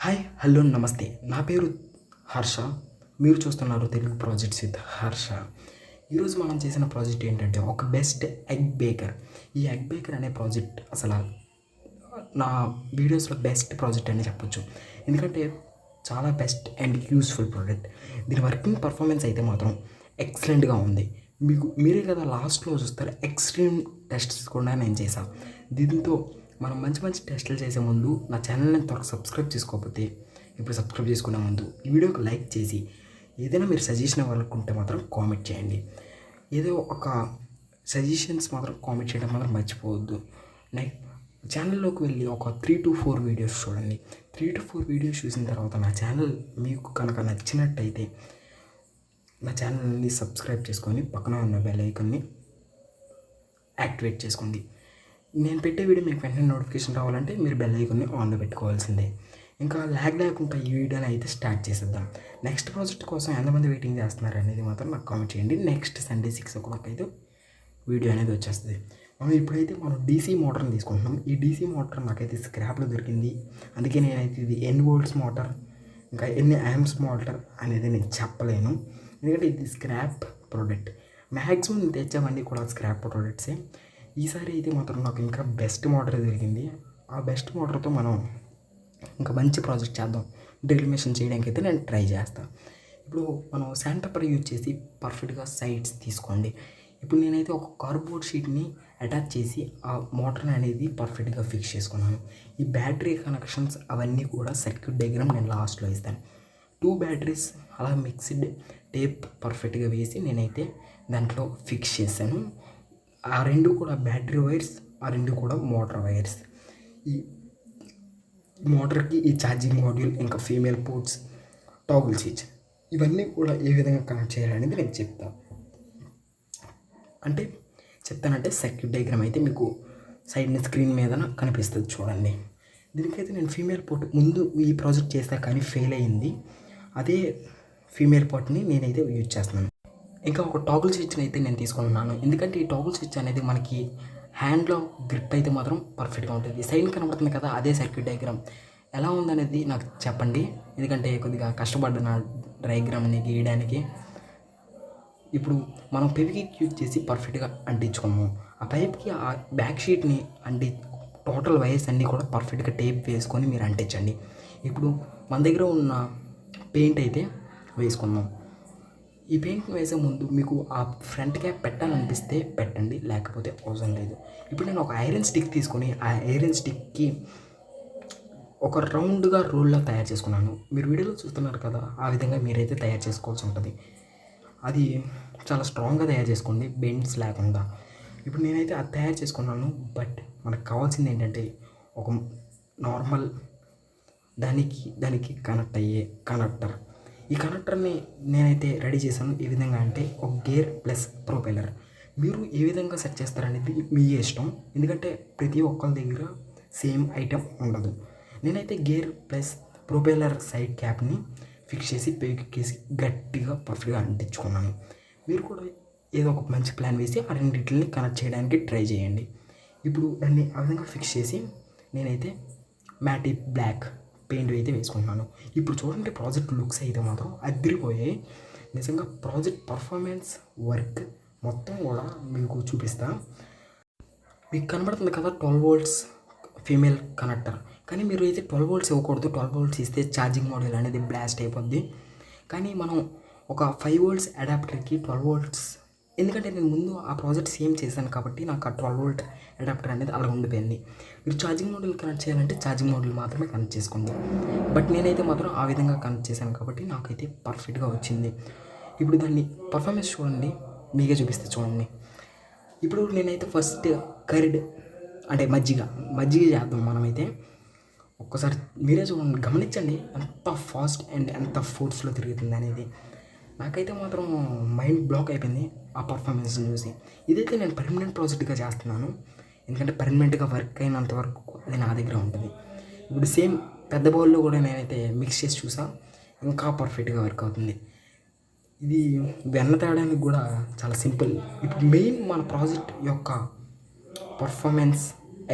Hi hello నమస్తే. నా పేరు హర్ష. మీరు చూస్తున్నారు తెలుగు ప్రాజెక్ట్స్ విత్ హర్ష. ఈరోజు మనం చేసిన ప్రాజెక్ట్ ఏంటంటే ఒక బెస్ట్ ఎగ్ బేకర్. ఈ ఎగ్ బేకర్ అనే ప్రాజెక్ట్ అసలు నా వీడియోస్లో బెస్ట్ ప్రాజెక్ట్ అని చెప్పొచ్చు. ఎందుకంటే చాలా బెస్ట్ అండ్ యూస్ఫుల్ ప్రాజెక్ట్. దీని వర్కింగ్ పర్ఫార్మెన్స్ అయితే మాత్రం ఎక్సలెంట్గా ఉంది. మీరే కదా లాస్ట్లో చూస్తారు ఎక్స్ట్రీమ్ టెస్ట్స్ కూడా నేను చేశాను. దీంతో మనం మంచి మంచి టెస్టులు చేసే ముందు నా ఛానల్ని త్వరగా సబ్స్క్రైబ్ చేసుకోకపోతే ఇప్పుడు సబ్స్క్రైబ్ చేసుకునే ముందు ఈ వీడియోకి లైక్ చేసి ఏదైనా మీరు సజెషన్ ఇవ్వాలనుకుంటే మాత్రం కామెంట్ చేయండి. ఏదో ఒక సజెషన్స్ మాత్రం కామెంట్ చేయడం మాత్రం మర్చిపోవద్దు. ఛానల్లోకి వెళ్ళి ఒక 3 to 4 వీడియోస్ చూడండి. 3 to 4 వీడియోస్ చూసిన తర్వాత నా ఛానల్ మీకు కనుక నచ్చినట్టయితే నా ఛానల్ని సబ్స్క్రైబ్ చేసుకొని పక్కన ఉన్న బెల్ ఐకాన్ని యాక్టివేట్ చేసుకోండి. నేను పెట్టే వీడియో మీకు వెంటనే నోటిఫికేషన్ రావాలంటే మీరు బెల్ ఐకాన్ని ఆన్లో పెట్టుకోవాల్సిందే. ఇంకా ల్యాగ్ లేకుండా ఈ వీడియోని అయితే స్టార్ట్ చేసేద్దాం. నెక్స్ట్ ప్రాజెక్ట్ కోసం ఎంతమంది వెయిటింగ్ చేస్తున్నారు అనేది మాత్రం నాకు కామెంట్ చేయండి. నెక్స్ట్ సండే 6 o'clock అయితే వీడియో అనేది వచ్చేస్తుంది. ఇప్పుడైతే మనం డీసీ మోటార్ని తీసుకుంటున్నాం. ఈ డీసీ మోటార్ నాకైతే స్క్రాప్లో దొరికింది. అందుకే నేనైతే ఇది ఎన్ని వోల్ట్స్ మోటార్ ఇంకా ఎన్ని యాంప్స్ మోటార్ అనేది నేను చెప్పలేను. ఎందుకంటే ఇది స్క్రాప్ ప్రోడక్ట్. మ్యాక్సిమం నేను తెచ్చామన్నీ కూడా స్క్రాప్ ప్రోడక్ట్సే. ఈసారి అయితే మాత్రం నాకు ఇంకా బెస్ట్ మోటార్ దొరికింది. ఆ బెస్ట్ మోటార్తో మనం ఇంకా మంచి ప్రాజెక్ట్ చేద్దాం. డ్రిల్ మెషిన్ చేయడానికి అయితే నేను ట్రై చేస్తాను. ఇప్పుడు మనం శాండ్ పేపర్ యూజ్ చేసి పర్ఫెక్ట్గా సైడ్స్ తీసుకోండి. ఇప్పుడు నేనైతే ఒక కార్డ్బోర్డ్ షీట్ని అటాచ్ చేసి ఆ మోటార్ని అనేది పర్ఫెక్ట్గా ఫిక్స్ చేసుకున్నాను. ఈ బ్యాటరీ కనెక్షన్స్ అవన్నీ కూడా సర్క్యూట్ డయాగ్రామ్ నేను లాస్ట్లో ఇస్తాను. 2 బ్యాటరీస్ అలా మిక్స్డ్ టేప్ పర్ఫెక్ట్గా వేసి నేనైతే దాంట్లో ఫిక్స్ చేశాను. ఆ 2 కూడా బ్యాటరీ వైర్స్, ఆ 2 కూడా మోటార్ వైర్స్. ఈ మోటార్కి ఈ ఛార్జింగ్ మాడ్యూల్, ఇంకా ఫీమేల్ పోర్ట్స్, టాగుల్ స్విచ్ ఇవన్నీ కూడా ఏ విధంగా కనెక్ట్ చేయాలనేది నేను చెప్తానంటే సర్క్యూట్ డయాగ్రామ్ అయితే మీకు సైడ్ని స్క్రీన్ మీద కనిపిస్తుంది చూడండి. దీనికైతే నేను ఫీమేల్ పోర్ట్ ముందు ఈ ప్రాజెక్ట్ చేస్తా కానీ ఫెయిల్ అయ్యింది. అదే ఫీమేల్ పోర్ట్ని నేనైతే యూజ్ చేస్తున్నాను. ఇంకా ఒక టాగుల్ స్విచ్ని అయితే నేను తీసుకున్నాను. ఎందుకంటే ఈ టాగుల్ స్విచ్ అనేది మనకి హ్యాండ్లో గ్రిప్ అయితే మాత్రం పర్ఫెక్ట్గా ఉంటుంది. సైడ్ కనబడుతుంది కదా, అదే సర్క్యూట్ డయాగ్రామ్ ఎలా ఉందనేది నాకు చెప్పండి. ఎందుకంటే కొద్దిగా కష్టపడ్డ డయాగ్రామ్ని గీయడానికి. ఇప్పుడు మనం పెవికి యూజ్ చేసి పర్ఫెక్ట్గా అంటించుకున్నాము. ఆ పైప్కి ఆ బ్యాక్ షీట్ని టోటల్ వైర్స్ అన్నీ కూడా పర్ఫెక్ట్గా టేప్ వేసుకొని మీరు అంటించండి. ఇప్పుడు మన దగ్గర ఉన్న పెయింట్ అయితే వేసుకుందాం. ఈ పెయింట్ని వేసే ముందు మీకు ఆ ఫ్రంట్ క్యాప్ పెట్టాలనిపిస్తే పెట్టండి, లేకపోతే అవసరం లేదు. ఇప్పుడు నేను ఒక ఐరన్ స్టిక్ తీసుకొని ఆ ఐరన్ స్టిక్కి ఒక రౌండ్గా రోల్లా తయారు చేసుకున్నాను. మీరు వీడియోలో చూస్తున్నారు కదా, ఆ విధంగా మీరైతే తయారు చేసుకోవాల్సి ఉంటుంది. అది చాలా స్ట్రాంగ్గా తయారు చేసుకోండి, బెండ్స్ లేకుండా. ఇప్పుడు నేనైతే అది తయారు చేసుకున్నాను. బట్ మనకు కావాల్సింది ఏంటంటే ఒక నార్మల్ దానికి కనెక్ట్ అయ్యే కనెక్టర్. ఈ కనెక్టర్ని నేనైతే రెడీ చేశాను. ఏ విధంగా అంటే ఒక గేర్ ప్లస్ ప్రొపెల్లర్. మీరు ఏ విధంగా సెట్ చేస్తారనేది మీ ఇష్టం. ఎందుకంటే ప్రతి ఒక్కరి దగ్గర సేమ్ ఐటెం ఉండదు. నేనైతే గేర్ ప్లస్ ప్రొపెల్లర్ సైడ్ క్యాప్ని ఫిక్స్ చేసి పేకేసి గట్టిగా పర్ఫెక్ట్గా అంటించుకున్నాను. మీరు కూడా ఏదో ఒక మంచి ప్లాన్ వేసి ఆ రెండింటిని కనెక్ట్ చేయడానికి ట్రై చేయండి. ఇప్పుడు దాన్ని ఆ విధంగా ఫిక్స్ చేసి నేనైతే మ్యాటీ బ్లాక్ పెయింట్ అయితే వేసుకుంటున్నాను. ఇప్పుడు చూడండి ప్రాజెక్ట్ లుక్స్ అయితే మాత్రం అదిరిపోయాయి. నిజంగా ప్రాజెక్ట్ పర్ఫార్మెన్స్ వర్క్ మొత్తం కూడా మీకు చూపిస్తా. మీకు కనబడుతుంది కదా 12 volts ఫీమేల్ కనెక్టర్. కానీ మీరు అయితే 12 volts ఇవ్వకూడదు. 12 volts ఇస్తే ఛార్జింగ్ మాడ్యూల్ అనేది బ్లాస్ట్ అయిపోద్ది. కానీ మనం ఒక 5 volts అడాప్టర్కి 12 volts, ఎందుకంటే నేను ముందు ఆ ప్రాజెక్ట్ సేమ్ చేశాను కాబట్టి నాకు ఆ 12 volt అడాప్టర్ అనేది అలా ఉండిపోయింది. మీరు ఛార్జింగ్ మాడ్యూల్ కనెక్ట్ చేయాలంటే ఛార్జింగ్ మాడ్యూల్ మాత్రమే కనెక్ట్ చేసుకోండి. బట్ నేనైతే మాత్రం ఆ విధంగా కనెక్ట్ చేశాను కాబట్టి నాకైతే పర్ఫెక్ట్గా వచ్చింది. ఇప్పుడు దాన్ని పర్ఫార్మెన్స్ చూడండి, మీకే చూపిస్తే చూడండి. ఇప్పుడు నేనైతే ఫస్ట్ కర్డ్ అంటే మజ్జిగ చేద్దాం మనమైతే. ఒక్కసారి మీరే చూడండి, గమనించండి ఎంత ఫాస్ట్ అండ్ ఎంత ఫోర్స్లో తిరుగుతుంది అనేది. నాకైతే మాత్రం మైండ్ బ్లాక్ అయిపోయింది ఆ పర్ఫార్మెన్స్ని చూసి. ఇదైతే నేను పర్మనెంట్ ప్రాజెక్ట్గా చేస్తున్నాను. ఎందుకంటే పర్మనెంట్గా వర్క్ అయినంత వరకు అది నా దగ్గర ఉంటుంది. ఇప్పుడు సేమ్ పెద్ద బౌల్లో కూడా నేనైతే మిక్స్ చేసి చూసా, ఇంకా పర్ఫెక్ట్గా వర్క్ అవుతుంది. ఇది వెన్న తేయడానికి కూడా చాలా సింపుల్. ఇప్పుడు మెయిన్ మన ప్రాజెక్ట్ యొక్క పర్ఫార్మెన్స్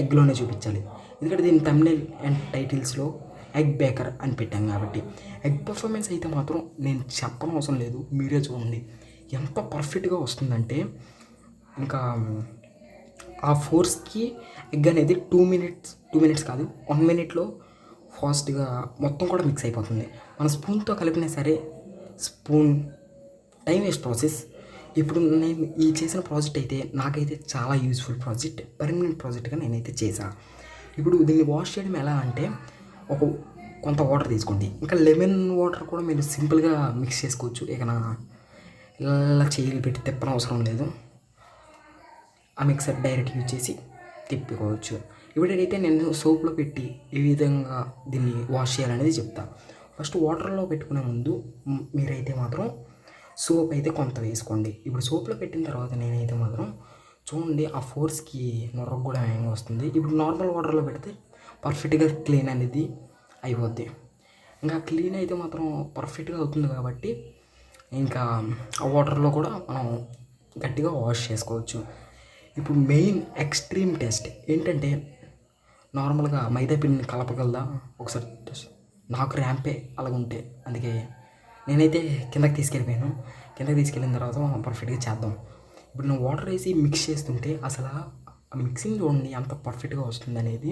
ఎగ్లోనే చూపించాలి. ఎందుకంటే దీని థంబ్నెయిల్ అండ్ టైటిల్స్లో ఎగ్ బేకర్ అని పెట్టాను కాబట్టి ఎగ్ పర్ఫార్మెన్స్ అయితే మాత్రం నేను చెప్పనవసరం లేదు, మీరే చూడండి ఎంత పర్ఫెక్ట్గా వస్తుందంటే. ఇంకా ఆ ఫోర్స్కి ఎగ్ అనేది 2 మినిట్స్ కాదు 1 మినిట్లో ఫాస్ట్గా మొత్తం కూడా మిక్స్ అయిపోతుంది. మన స్పూన్తో కలిపినా సరే స్పూన్ టైం వేస్ట్ ప్రాసెస్. ఇప్పుడు నేను ఈ చేసిన ప్రాజెక్ట్ అయితే నాకైతే చాలా యూజ్ఫుల్ ప్రాజెక్ట్, పర్మనెంట్ ప్రాజెక్ట్గా నేనైతే చేశాను. ఇప్పుడు దీన్ని వాష్ చేయడం ఎలా అంటే కొంత వాటర్ తీసుకోండి, ఇంకా లెమన్ వాటర్ కూడా మీరు సింపుల్గా మిక్స్ చేసుకోవచ్చు. ఇక నా ఇలా చేయిలు పెట్టి తిప్పనవసరం లేదు, ఆ మిక్సర్ డైరెక్ట్ యూజ్ చేసి తిప్పుకోవచ్చు. ఇప్పుడైతే నేను సోప్లో పెట్టి ఏ విధంగా దీన్ని వాష్ చేయాలనేది చెప్తాను. ఫస్ట్ వాటర్లో పెట్టుకునే ముందు మీరైతే మాత్రం సోప్ అయితే కొంత వేసుకోండి. ఇప్పుడు సోప్లో పెట్టిన తర్వాత నేనైతే మాత్రం చూడండి ఆ ఫోర్స్కి నొరగ కూడా వేగంగా వస్తుంది. ఇప్పుడు నార్మల్ వాటర్లో పెడితే పర్ఫెక్ట్గా క్లీన్ అనేది అయిపోద్ది. ఇంకా క్లీన్ అయితే మాత్రం పర్ఫెక్ట్గా అవుతుంది కాబట్టి ఇంకా ఆ వాటర్లో కూడా మనం గట్టిగా వాష్ చేసుకోవచ్చు. ఇప్పుడు మెయిన్ ఎక్స్ట్రీమ్ టెస్ట్ ఏంటంటే నార్మల్గా మైదా పిండిని కలపగలదా ఒకసారి నాకు ర్యాంపే అలాగుంటే, అందుకే నేనైతే కిందకి తీసుకెళ్ళిన తర్వాత మనం పర్ఫెక్ట్గా చేద్దాం. ఇప్పుడు నేను వాటర్ వేసి మిక్స్ చేస్తుంటే అసలు ఆ మిక్సింగ్ చూడండి ఎంత పర్ఫెక్ట్గా వస్తుంది అనేది,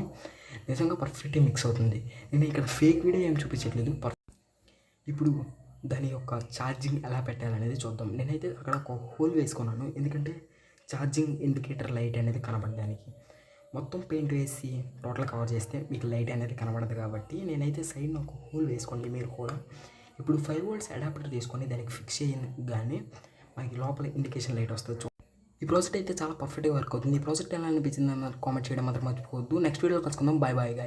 నిజంగా పర్ఫెక్ట్గా మిక్స్ అవుతుంది. నేను ఇక్కడ ఫేక్ వీడియో ఏం చూపించట్లేదు. ఇప్పుడు దాని యొక్క ఛార్జింగ్ ఎలా పెట్టాలనేది చూద్దాం. నేనైతే అక్కడ ఒక హోల్ వేసుకున్నాను, ఎందుకంటే ఛార్జింగ్ ఇండికేటర్ లైట్ అనేది కనబడడానికి. మొత్తం పెయింట్ వేసి టోటల్ కవర్ చేస్తే మీకు లైట్ అనేది కనబడదు కాబట్టి నేనైతే సైడ్న ఒక హోల్ వేసుకోండి మీరు కూడా. ఇప్పుడు 5 volts అడాప్టర్ తీసుకొని దానికి ఫిక్స్ చేయగానే మనకి లోపల ఇండికేషన్ లైట్ వస్తుంది. ఈ ప్రాజెక్ట్ అయితే చాలా పర్ఫెక్ట్గా వర్క్ అవుతుంది. ఈ ప్రాజెక్ట్ ఎలా అనిపించింది అన్న కామెంట్ చేయడం మాత్రం మర్చిపోవద్దు. నెక్స్ట్ వీడియోలో కలుసుకుందాం. Bye bye.